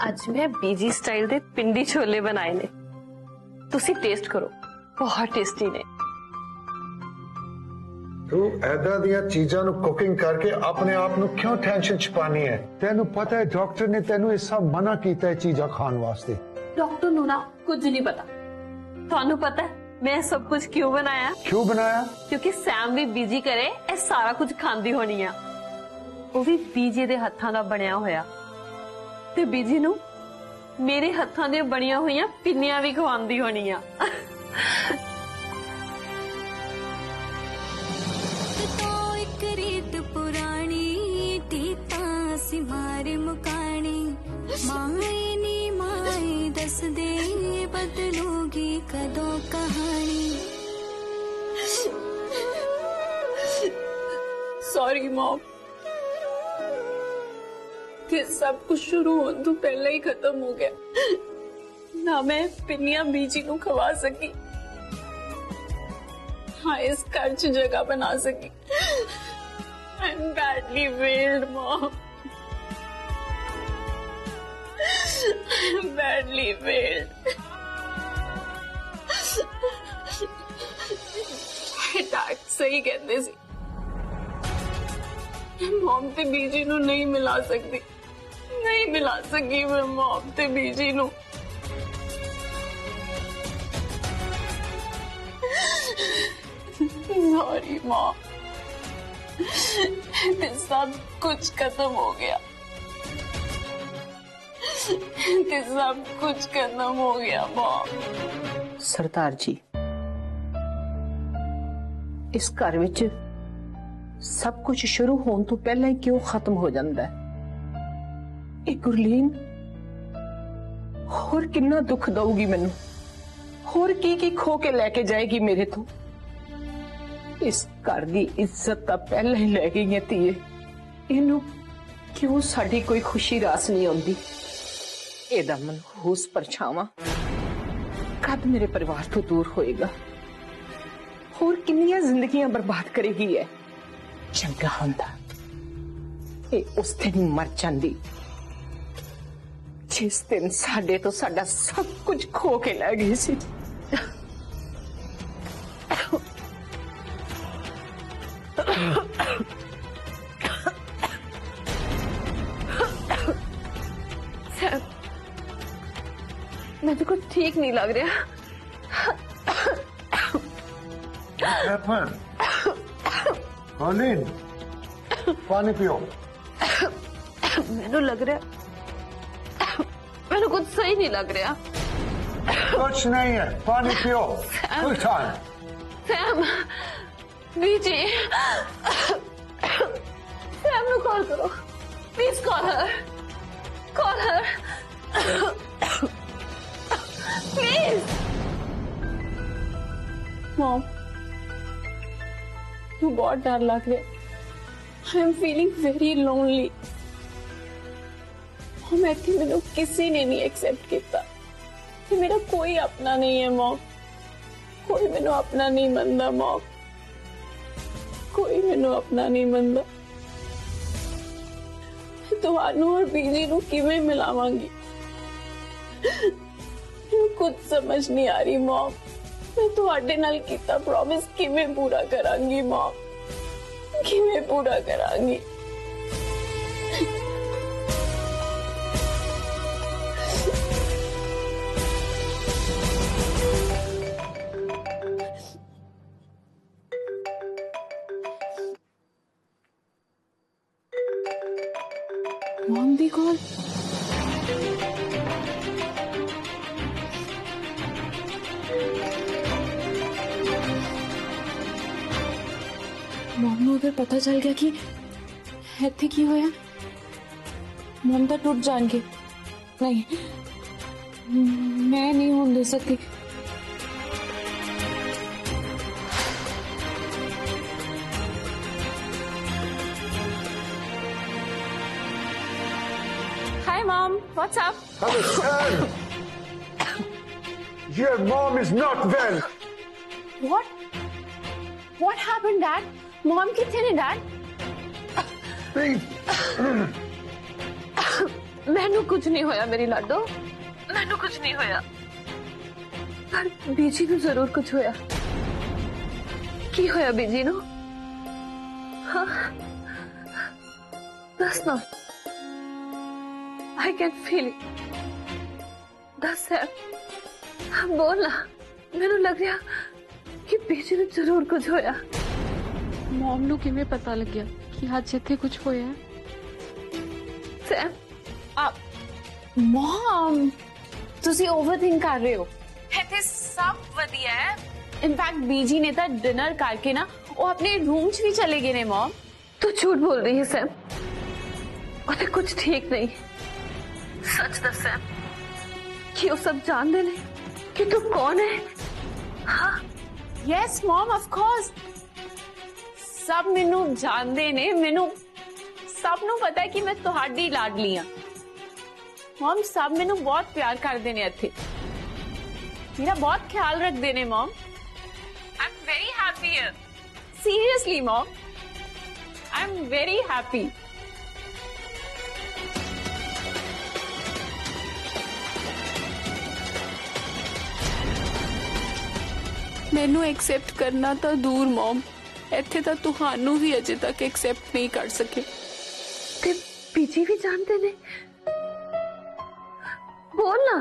ਅੱਜ ਮੈਂ ਬੀਜੀ ਸਟਾਈਲ ਦੇ ਪਿੰਡੀ ਛੋਲੇ ਬਣਾਏ ਨੇ, ਤੁਸੀਂ ਟੇਸਟ ਕਰੋ, ਬਹੁਤ ਟੇਸਟੀ ਨੇ। ਤੂੰ ਐਦਾਂ ਦੀਆਂ ਚੀਜ਼ਾਂ ਨੂੰ ਕੁਕਿੰਗ ਕਰਕੇ ਆਪਣੇ ਆਪ ਨੂੰ ਕਿਉਂ ਟੈਨਸ਼ਨ ਚ ਪਾਣੀ ਹੈ? ਤੈਨੂੰ ਪਤਾ ਹੈ ਡਾਕਟਰ ਨੇ ਤੈਨੂੰ ਇਹ ਸਭ ਮਨਾ ਕੀਤਾ ਹੈ ਚੀਜ਼ਾਂ ਖਾਣ ਵਾਸਤੇ। ਡਾਕਟਰ ਨੂੰ ਨਾ ਕੁਝ ਨਹੀਂ ਪਤਾ, ਤੁਹਾਨੂੰ ਪਤਾ ਹੈ मैं सब कुछ क्यों बनाया? क्यों बनाया? क्योंकि सैम भी बीजी करे ए सारा कुछ खांदी होनी है, वो भी बीजे दे हत्थां दा बनिया होया, ते बीजी नू मेरे हत्थां दे बनिया हुई पिन्नियां भी खवांदी होनी है। तो एक रीत पुरानी तीता सिमार मुकानी माए नी माए दस दे बदलूगी कदों कहानी। सॉरी मॉम, ये सब कुछ शुरू होने तो पहले ही खत्म हो गया, ना मैं पिन्नियां बीजी को खवा सकी, हाँ इस घर च जगह बना सकी। I'm badly failed, Mom. I'm badly failed. Dad सही कहते सी, मॉम ते बीजी नू नहीं मिला सकती, नहीं मिला सकी मैं मॉम ते बीजी नू। सॉरी मॉम, ते सब कुछ खत्म हो गया, ते सब कुछ खत्म हो गया मॉम। सरदार जी, इस घर विच सब कुछ शुरू होने तो पहले ही क्यों खत्म हो जाता है? एक गुरलीन होर कितना दुख दऊगी मैनू, होर की खो के लेके जाएगी मेरे तो। इस घर की इज्जत तो पहले ही लै गई है धीए, इनू क्यों साडी कोई खुशी रास नहीं आती? एदा मनहूस परछावां कद मेरे परिवार तो दूर होएगा, होर कितनी जिंदगियां बर्बाद करेगी है। चंगा हुंदा ए उस दिन ही मर जांदी जिस दिन साडे तो साडा सब कुछ खो के लै गई सी। मैं तो कुछ ठीक नहीं लग रहा। कॉलिन, पानी पियो। मैनू लग रहा, मैनू कुछ सही नहीं लग रहा। कुछ नहीं है, पानी पियो। टाइम। सैम, बीजी, सैम नु कॉल करो, please call her, call her, please. Mom, मुझे बहुत डर लग रहा है, I am feeling very lonely. Mom, ऐसे मैंने किसी ने नहीं एक्सेप्ट किया, मेरा कोई अपना नहीं है मॉम, कोई मैंने अपना नहीं मनदा मॉम, कोई मैंने अपना नहीं मनदा। तुहानू और बीजी नू किवें मिलावांगी, कुछ समझ नहीं आ रही मॉम। मैं तुहाडे नाल कीता प्रॉमिस किवें पूरा करांगी मॉम, किवें पूरा करांगी? मॉम दी कॉल। मॉम नूं अगर पता चल गया कि इत्थे की होया, मॉम तो टूट जाएंगे। नहीं, मैं नहीं होने दे सकती। Hi mom, what's up? Hello, Sam. Your mom is not well. What? What happened, Dad? Mom किथे ने Dad? Please. मैनू कुछ नहीं होया मेरी लाडो, मैनू कुछ नहीं होया, पर बीजी नू जरूर कुछ होया। की होया बीजी नू? हाँ दस ना, आई कैन फील इट। दस है, बोल ना, मैनू लग रहा कि बीजी नू जरूर कुछ होया। ਮਮ ਨੂੰ ਕਿਵੇਂ ਪਤਾ ਲੱਗਿਆ ਕਿ ਅੱਜ ਇੱਥੇ ਕੁਝ ਹੋਇਆ ਹੈ? सैम ਮਮ ਤੁਸੀਂ ਓਵਰਥਿੰਕ ਕਰ ਰਹੇ ਹੋ। ਇੱਥੇ ਸਭ ਵਧੀਆ ਹੈ। ਇਨਫੈਕਟ ਬੀਜੀ ਨੇ ਤਾਂ ਡਿਨਰ ਕਰਕੇ ਨਾ ਉਹ ਆਪਣੇ ਰੂਮ 'ਚ ਵੀ ਚਲੇ ਗਏ ਨੇ ਮਮ। तू झूठ बोल रही है सैम, और कुछ ठीक नहीं। सच दस सैम कि वो सब जानते ने कि तू कौन है? हाँ ਯੈਸ ਮਮ ਆਫ ਕੋਰਸ ਸਭ ਮੈਨੂੰ ਜਾਣਦੇ ਨੇ। ਮੈਨੂੰ ਸਭ ਨੂੰ ਪਤਾ ਹੈ ਕਿ ਮੈਂ ਤੁਹਾਡੀ ਲਾਡਲੀ ਆ। ਮਮ ਸਭ ਮੈਨੂੰ ਬਹੁਤ ਪਿਆਰ ਕਰਦੇ ਨੇ ਇੱਥੇ, ਮੇਰਾ ਬਹੁਤ ਖਿਆਲ ਰੱਖਦੇ ਨੇ mum. I am very happy here, seriously mum, I am very happy. ਮੈਨੂੰ ਐਕਸੈਪਟ ਕਰਨਾ ਤਾਂ ਦੂਰ ਮਮ, ਇੱਥੇ ਤਾਂ ਤੁਹਾਨੂੰ ਵੀ ਅਜੇ ਤੱਕ ਐਕਸੈਪਟ ਨਹੀਂ ਕਰ ਸਕੇ। ते बीजी भी जानते ने? बोल ना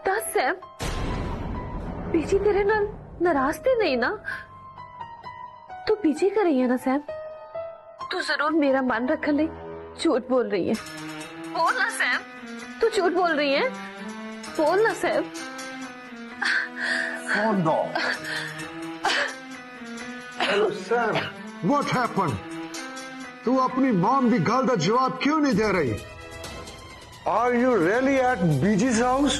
दस सैम, बीजी तेरे नाल नाराज ते नहीं ना? तू बीजी कर रही है ना सैम? तू जरूर मेरा मन रखने लई झूठ बोल रही है। बोल ना सैम, तू झूठ बोल रही है? बोल ना Sam. Phone dog. Hello Sam, what happened? तू अपनी मॉम की गल का जवाब क्यों नहीं दे रही? Are you really at BG's house?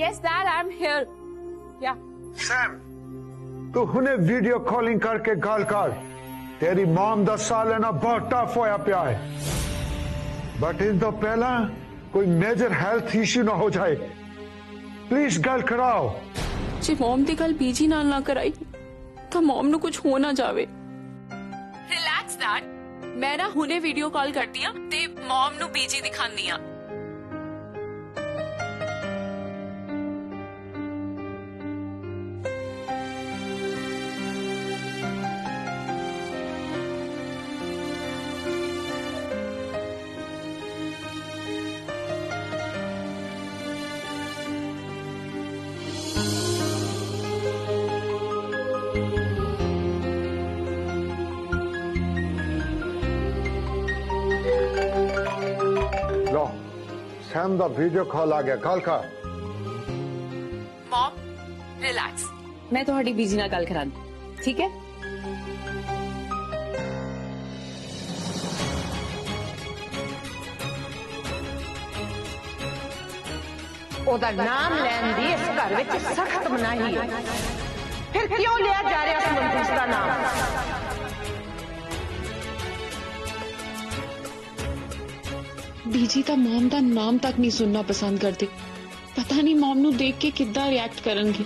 Yes dad, I'm here. Yeah. Sam, तू हुने वीडियो कॉलिंग करके गल कर। तेरी मॉम दा साल है ना बहुत टफ होया पिया है, बट इन तो पहला कोई मेजर हेल्थ इश्यू ना हो जाए। प्लीज गल कराओ। ਜੇ ਮਮ ਦੀ ਗੱਲ ਬੀਜੀ ਨਾਲ ਨਾ ਕਰਾਈ ਤਾਂ ਮਮ ਨੂੰ ਕੁਝ ਹੋ ਨਾ ਜਾਵੇ। ਰਿਲੈਕਸ ਡੈਡ, ਮੈਂ ਨਾ ਹੁਣੇ ਵੀਡੀਓ ਕਾਲ ਕਰਦੀ ਆ ਤੇ ਮਮ ਨੂੰ ਬੀਜੀ ਦਿਖਾਉਂਦੀ ਆ। लो सैम दा वीडियो कॉल आ गया, कॉल कर। ਮਮ ਰਿਲੈਕਸ, ਮੈਂ ਤੁਹਾਡੀ ਬੀਜੀ ਨਾਲ ਗੱਲ ਕਰਾਂਗੀ, ਠੀਕ ਹੈ? ਉਹਦਾ ਨਾਮ ਲੈਣ ਦੀ ਇਸ ਘਰ ਵਿੱਚ ਸਖਤ ਮਨਾਹੀ ਹੈ। ਫਿਰ ਕਿਉਂ ਲਿਆ ਜਾ ਰਿਹਾ ਸੀ ਮਨਜੂਸ ਦਾ ਨਾਮ? ਬੀਜੀ ਤਾਂ ਮਮ ਦਾ ਨਾਮ ਤੱਕ ਨਹੀਂ ਸੁਣਨਾ ਪਸੰਦ ਕਰਦੇ। ਪਤਾ ਨਹੀਂ ਮਮ ਨੂੰ ਦੇਖ ਕੇ ਕਿੱਦਾਂ ਰਿਐਕਟ ਕਰਨਗੇ।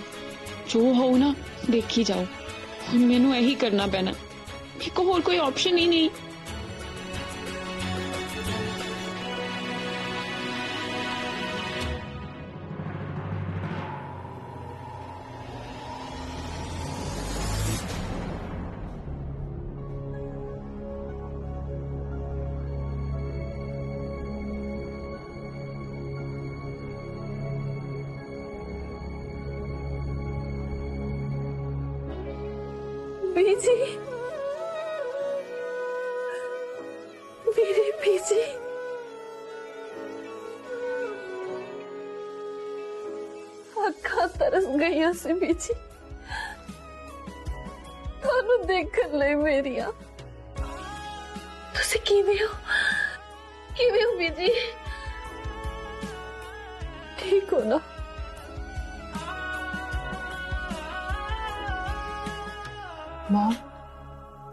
ਜੋ ਹੋਊ ਨਾ ਦੇਖੀ ਜਾਓ। ਹੁਣ ਮੈਨੂੰ ਇਹੀ ਕਰਨਾ ਪੈਣਾ, ਮੇਰੇ ਕੋਲ ਹੋਰ ਕੋਈ ਆਪਸ਼ਨ ਹੀ ਨਹੀਂ। बीजी, मेरी बीजी, अखा तरस गई सी बीजी थानू देखन लई मेरिया। तुसी किवें हो? किवें हो बीजी? ठीक हो ना? मॉम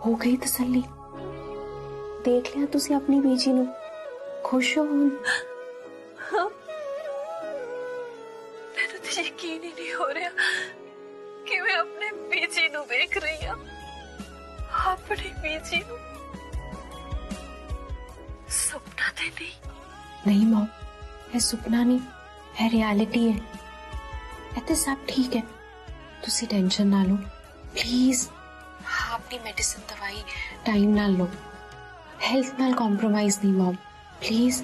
हो गई तसल्ली? देख लिया तुसी अपनी बीजी नू? खुश हो हुण? हाँ, मैनू तो यकीन ही नहीं हो रहा कि मैं अपने बीजी नू देख रही हूँ। अपने बीजी नू सुपना ते नहीं मॉम, है सुपना नहीं, है रियलिटी है। इतने सब ठीक है, तुसी टेंशन ना लो प्लीज। हाँ, अपनी मेडिसिन दवाई टाइम ना लो, हेल्थ नाल कॉम्प्रोमाइज नहीं मॉम, प्लीज।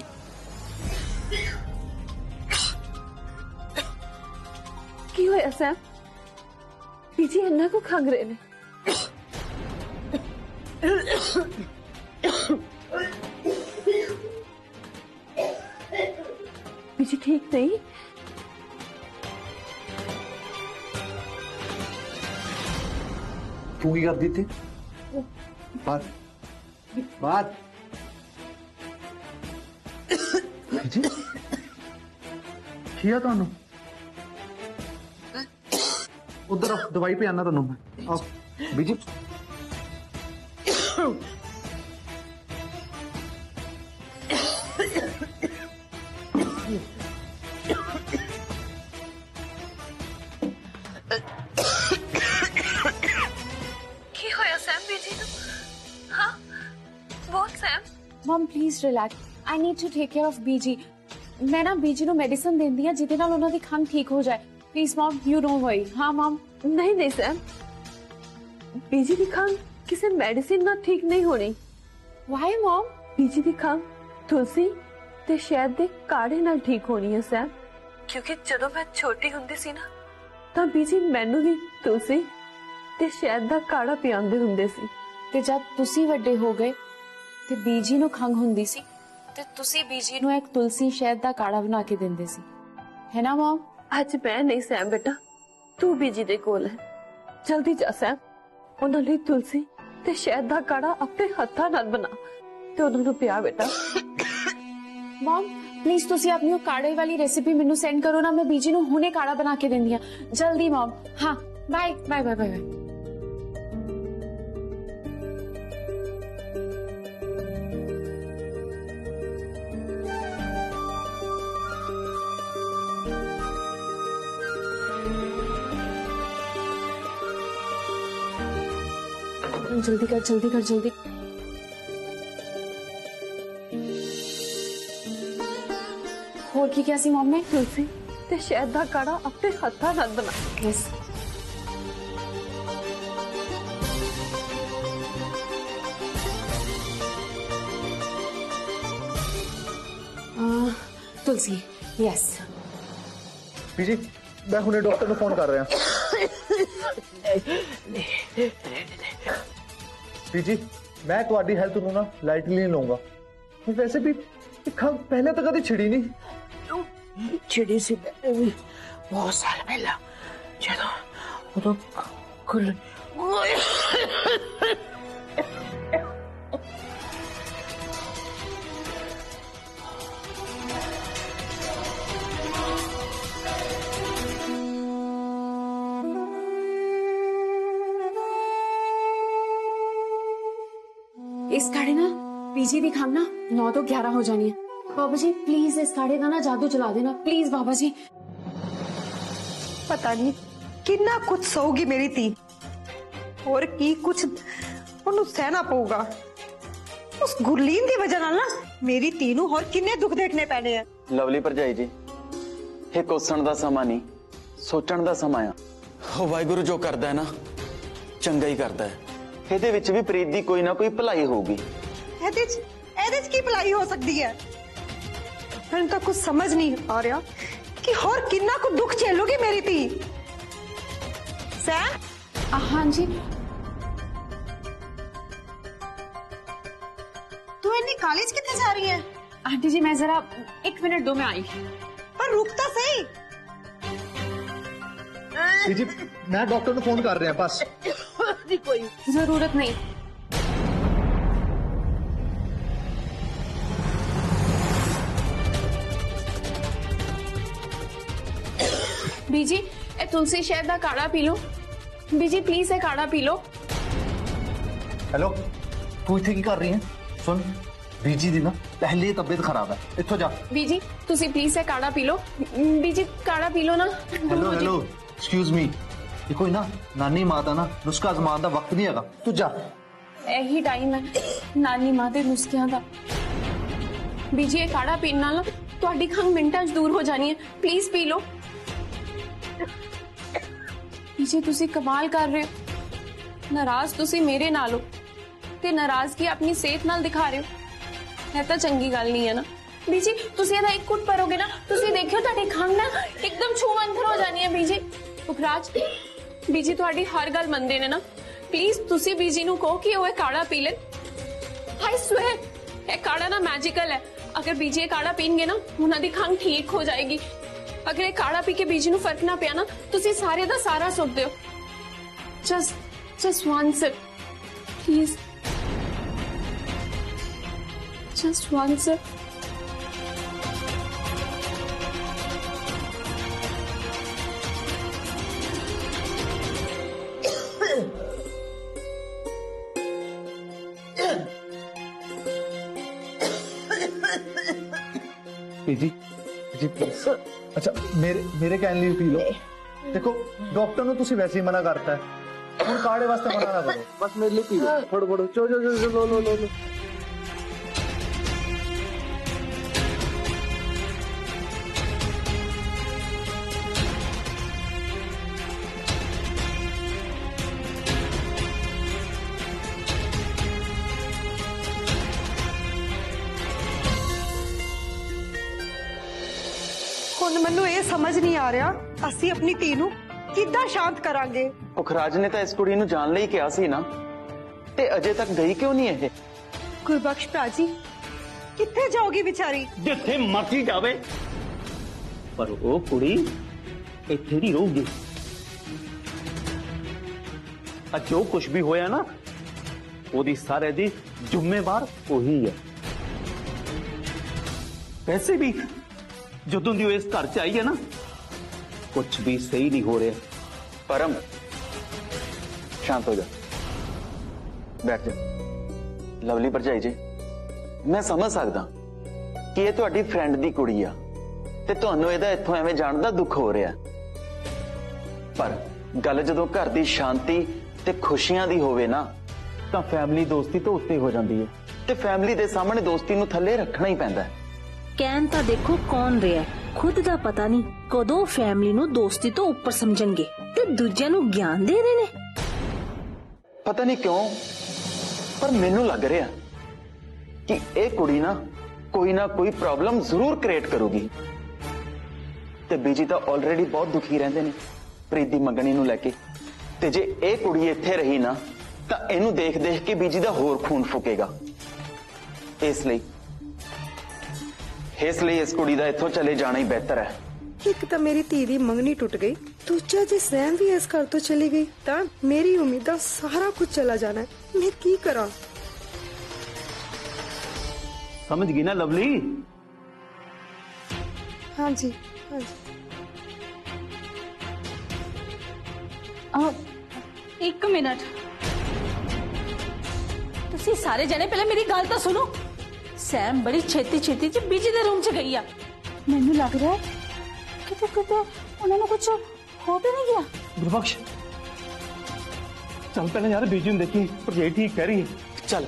की होया सैम? बीजी इन्ना को खंग रहे ने? बीजी ठीक नहीं? तू की करती थी? बात बात जी किया तुहानू? उधर आओ, दवाई पे आना तुहानू मैं। आओ बीजी। की होया सैम बीजी नू? हाँ बोल Sam. Mom please relax, I need to take care of बीजी। मैं ना बीजी ਨੂੰ ਮੈਡੀਸਨ ਦਿੰਦੀ ਆ ਜਿਹਦੇ ਨਾਲ ਉਹਨਾਂ ਦੀ ਖੰਘ ਠੀਕ ਹੋ ਜਾਏ। Please mom, you don't worry. हाँ मॉम। नहीं नहीं सैम, बीजी की खंघ किसी मेडिसिन ना ठीक नहीं होनी। Why mom? बीजी की खंघ तुलसी ते शहद दे काढ़े नाल ठीक होनी है सैम, क्योंकि जदों मैं छोटी हुंदी सी ना तां बीजी मैनू भी तुलसी ते शहद दा काढ़ा पियांदे हुंदे सी। ਤੇ ਜਦ ਤੁਸੀਂ ਵੱਡੇ ਹੋ ਗਏ ਤੇ ਬੀਜੀ ਨੂੰ ਖੰਘ ਹੁੰਦੀ ਸੀ ਤੇ ਤੁਸੀਂ ਬੀਜੀ ਨੂੰ ਇੱਕ ਤੁਲਸੀ ਸ਼ਹਿਦ ਦਾ ਕਾੜਾ ਬਣਾ ਕੇ ਦਿੰਦੇ ਸੀ, ਹੈ ਨਾ ਮਮ? ਅੱਜ ਮੈਂ ਨਹੀਂ ਸੈਮ ਬੇਟਾ, ਤੂੰ ਬੀਜੀ ਦੇ ਕੋਲ ਹੈ, ਜਲਦੀ ਜਾ ਸੈਮ, ਉਹਨਾਂ ਲਈ ਤੁਲਸੀ ਤੇ ਸ਼ਹਿਦ ਦਾ ਕਾੜਾ ਆਪਣੇ ਹੱਥਾਂ ਨਾਲ ਬਣਾ ਤੇ ਉਹਨਾਂ ਨੂੰ ਪਿਆ ਬੇਟਾ। ਮਮ ਪਲੀਜ਼ ਤੁਸੀਂ ਆਪਣੀ ਉਹ ਕਾੜੇ ਵਾਲੀ ਰੈਸਿਪੀ ਮੈਨੂੰ ਸੈਂਡ ਕਰੋ ਨਾ, ਮੈਂ ਬੀਜੀ ਨੂੰ ਹੁਣੇ ਕਾੜਾ ਬਣਾ ਕੇ ਦਿੰਦੀ ਆ, ਜਲਦੀ ਮਮ। ਹਾਂ ਬਾਏ ਬਾਏ ਬਾਏ ਬਾਏ। जल्दी कर जल्दी कर जल्दी। और की क्या सी मॉम ने? तुलसी ते शहद दा काढ़ा अपने हत्थां नाल बना। यस। तुलसी यस। बीजी मैं हुणे डॉक्टर ਨੂੰ फोन कर रहा। बीजी मैं तुम्हारी हेल्थ ਨੂੰ ना लाइटली नहीं लूंगा, वैसे भी खंघ पहले तो कभी छिड़ी नहीं। छिड़ी सी मैंने भी बहुत साल पहला, जदों खुल इस काढ़े ना बीजी दी खंघ ना 9 तो 11 हो जानी है। बाबा जी प्लीज इस काढ़े का ना जादू चला देना प्लीज बाबा जी। पता नहीं कितना कुछ सहोगी मेरी धी, और की कुछ उन्हें सहना पऊगा। उस गुरलीन की वजह नाल ना मेरी धी नूं होर किन्ने दुख देखने पैने हैं। लवली भरजाई जी, ये कोसण दा समा नहीं, सोचण दा समा आ। ओ वाहिगुरु जो करदा है ना चंगा ही करदा है। ਇਹਦੇ ਵਿੱਚ ਵੀ ਪ੍ਰੀਤ ਦੀ ਕੋਈ ਨਾ ਕੋਈ ਭਲਾਈ ਹੋਊਗੀ। ਇਹਦੇ ਚ ਕੀ ਭਲਾਈ ਹੋ ਸਕਦੀ ਹੈ? ਮੈਨੂੰ ਤਾਂ ਕੁਝ ਸਮਝ ਨਹੀਂ ਆ ਰਿਹਾ ਕਿ ਹੋਰ ਕਿੰਨਾ ਕੁ ਦੁੱਖ ਝੇਲੂਗੀ ਮੇਰੀ ਧੀ। ਸੈਮ हाँ जी। तू इन्नी कॉलेज कितने जा रही है? आंटी जी मैं जरा 1 मिनट दो, मैं आई। पर रुक तो सही। बीजी मैं डॉक्टर ਨੂੰ फोन कर रहा बस। कोई जरूरत नहीं। बीजी ए तुलसी शहद का काढ़ा पी लो। बीजी प्लीज ए काढ़ा पी लो। हेलो तू इतने की कर रही है? सुन बीजी दी ना पहले ही तबीयत खराब है, इत्थों जा। बीजी तुसी प्लीज ए काढ़ा पी लो। बीजी काढ़ा पी लो ना। हेलो हेलो एक्सक्यूज मी, ये कोई ना नानी माता ना नुस्खा आजमान दा वक्त नहीं हैगा, तू जा। ਇਹੀ ਟਾਈਮ ਹੈ ਨਾਨੀ ਮਾਂ ਦੇ ਨੁਸਖਿਆਂ ਦਾ। ਬੀਜੀ ਇਹ ਕਾੜਾ ਪੀਣ ਨਾਲ ਨਾ ਤੁਹਾਡੀ ਖੰਘ ਮਿੰਟਾਂ 'ਚ ਦੂਰ ਹੋ ਜਾਣੀ ਹੈ। ਪਲੀਜ਼ ਪੀ ਲਓ। ਬੀਜੀ ਤੁਸੀਂ ਕਮਾਲ ਕਰ ਰਹੇ ਹੋ। ਨਾਰਾਜ਼ ਤੁਸੀਂ ਮੇਰੇ ਨਾਲ ਹੋ ਤੇ ਨਾਰਾਜ਼ਗੀ ਆਪਣੀ ਸਿਹਤ ਨਾਲ ਦਿਖਾ ਰਹੇ ਹੋ। ਇਹ ਤਾਂ ਚੰਗੀ ਗੱਲ ਨਹੀਂ ਹੈ ਨਾ। ਬੀਜੀ ਤੁਸੀਂ ਇਹਦਾ ਇੱਕ ਘੁੱਟ ਭਰੋਗੇ ਨਾ, ਤੁਸੀਂ ਦੇਖਿਓ ਤੁਹਾਡੀ ਖੰਘ ਨਾ ਇੱਕਦਮ ਛੂਮੰਤਰ ਹੋ ਜਾਣੀ ਹੈ। ਬੀਜੀ ਪੁਖਰਾਜ, ਬੀਜੀ ਤੁਹਾਡੀ ਹਰ ਗੱਲ ਮੰਨਦੇ ਨੇ ਨਾ। ਪਲੀਜ਼ ਤੁਸੀਂ ਬੀਜੀ ਨੂੰ ਕਹੋ ਕਿ ਉਹ ਇਹ ਕਾੜਾ ਪੀ ਲੈ। ਆਈ ਸਵੇਅਰ ਇਹ ਕਾੜਾ ਨਾ ਮੈਜੀਕਲ ਹੈ। ਅਗਰ ਬੀਜੀ ਇਹ ਕਾੜਾ ਪੀਣਗੇ ਨਾ ਉਹਨਾਂ ਦੀ ਖੰਘ ਠੀਕ ਹੋ ਜਾਏਗੀ। ਅਗਰ ਇਹ ਕਾੜਾ ਪੀ ਕੇ ਬੀਜੀ ਨੂੰ ਫਰਕ ਨਾ ਪਿਆ ਨਾ, ਤੁਸੀਂ ਸਾਰੇ ਦਾ ਸਾਰਾ ਸੁੱਟ ਦਿਓ। just one sip please, just one sip। जी जी प्लीज। अच्छा मेरे कहने लिए पी लो। देखो डॉक्टर ने तुसी वैसे ही मना करता है, हम काढ़े वास्ते मना ना करो, बस मेरे लिए पी लो। फड़ो फड़ो चो चो चो लो लो लो लो। ਹੁਣ ਮੈਨੂੰ ਇਹ ਸਮਝ ਨਹੀਂ ਆ ਰਿਹਾ ਅਸੀਂ ਆਪਣੀ ਧੀ ਨੂੰ ਕਿੱਦਾਂ ਸ਼ਾਂਤ ਕਰਾਂਗੇ। ਪੁਖਰਾਜ ਨੇ ਤਾਂ ਇਸ ਕੁੜੀ ਨੂੰ ਜਾਣ ਲਈ ਕਿਹਾ ਸੀ ਨਾ, ਤੇ ਅਜੇ ਤੱਕ ਗਈ ਕਿਉਂ ਨਹੀਂ ਇਹ? ਗੁਰਬਖਸ਼ ਭਰਾ ਜੀ ਕਿੱਥੇ ਜਾਓਗੀ ਵਿਚਾਰੀ? ਜਿੱਥੇ ਮਰਜ਼ੀ ਜਾਵੇ, ਪਰ ਉਹ ਕੁੜੀ ਇੱਥੇ ਨਹੀਂ ਰਹੂਗੀ। ਆ ਜੋ ਕੁਝ ਵੀ ਹੋਇਆ ਨਾ, ਉਹਦੀ ਸਾਰੇ ਦੀ ਜ਼ਿੰਮੇਵਾਰ ਉਹੀ ਹੈ। ਵੈਸੇ ਵੀ ਜਦੋਂ ਦੀ ਉਹ ਇਸ ਘਰ ਚ ਆਈ ਹੈ ਨਾ, ਕੁछ भी सही नहीं हो रहा। परम शांत हो जा, बैठ जा। लवली भरजाई जी, मैं समझ सकदा कि ये तुहाडी फ्रेंड दी कुड़ी आ ते तुहानू इहदा इत्थों एवें जाण दा दुख हो रहा, पर गल जदों घर दी शांति ते खुशियां दी होवे ना, तां फैमिली दोस्ती तो उत्ते हो जांदी है ते फैमिली दे सामने दोस्ती नू थल्ले रखना ही पैंदा है। कहन तां देखो कौन रहा, खुद दा पता नहीं कदों फैमिली नू दोस्ती तो ऊपर समझणगे ते दूजियां नू ज्ञान दे रहे ने। पता नहीं क्यों, पर मैनू लग रहा कि एक कुड़ी ना कोई प्रॉब्लम जरूर क्रिएट करूगी। ते बीजी तो ऑलरेडी बहुत दुखी रहंदे ने प्रीत दी मंगनी नू लेके, ते जे ए कुड़ी इत्थे रही ना तां इहनू देख देख के बीजी दा होर खून फुकेगा। इसलिए इस कुड़ी दा इत्थों चले जाना ही बेहतर है। एक तो मेरी धी दी मंगनी टुट गई, दूजा जे सैम भी इस घर तो चली गई तां मेरी उम्मीदां सारा कुछ चला जाना है। मैं की करा? समझ गई ना लवली? हाँ जी हाँ जी। एक मिनट, तुसी सारे जने पहले मेरी गल तो सुनो। सैम बड़ी छेती छेती च बीजी दे रूम च गई आ। मैनू लग रहा है किते किते उन्होंने कुछ हो तो नहीं गया। गुरबख्श चल पहले यार बीजी देखी, भरजाई ठीक कह रही है। चल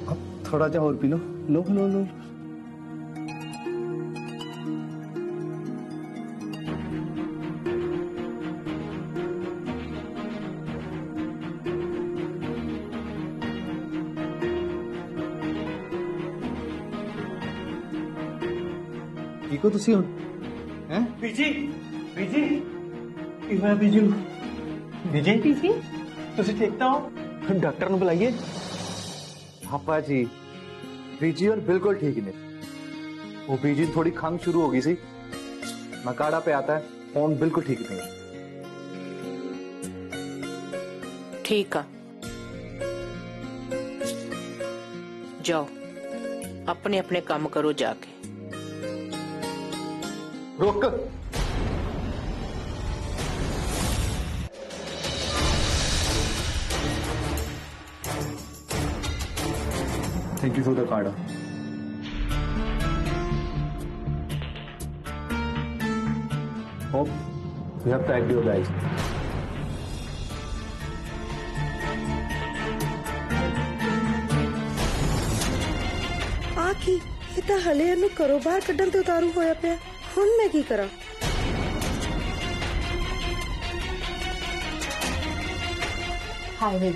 अब थोड़ा जा और पी लो लो लो लो। ठीक हो तुसी हुण? हैं? बीजी बीजी की होया बीजी नू? बीजी बीजी तुसी ठीक तो हो? डॉक्टर नू बुलाइए। पापा जी बीजी और बिल्कुल ठीक नहीं। वो बीजी थोड़ी खंघ शुरू हो गई सी, मैं काढ़ा पे आता है, फोन बिल्कुल ठीक नहीं। ठीक है, जाओ अपने अपने काम करो जाके। रुक, thank you for the card. Hope You have packed your bags. ਆ ਕੀ ਇਹ ਤਾਂ ਹਲੇ ਇਹਨੂੰ ਘਰੋਂ ਬਾਹਰ ਕੱਢਣ ਤੇ ਉਤਾਰੂ ਹੋਇਆ ਪਿਆ। ਹੁਣ ਮੈਂ ਕੀ ਕਰਾਂ? हाय विद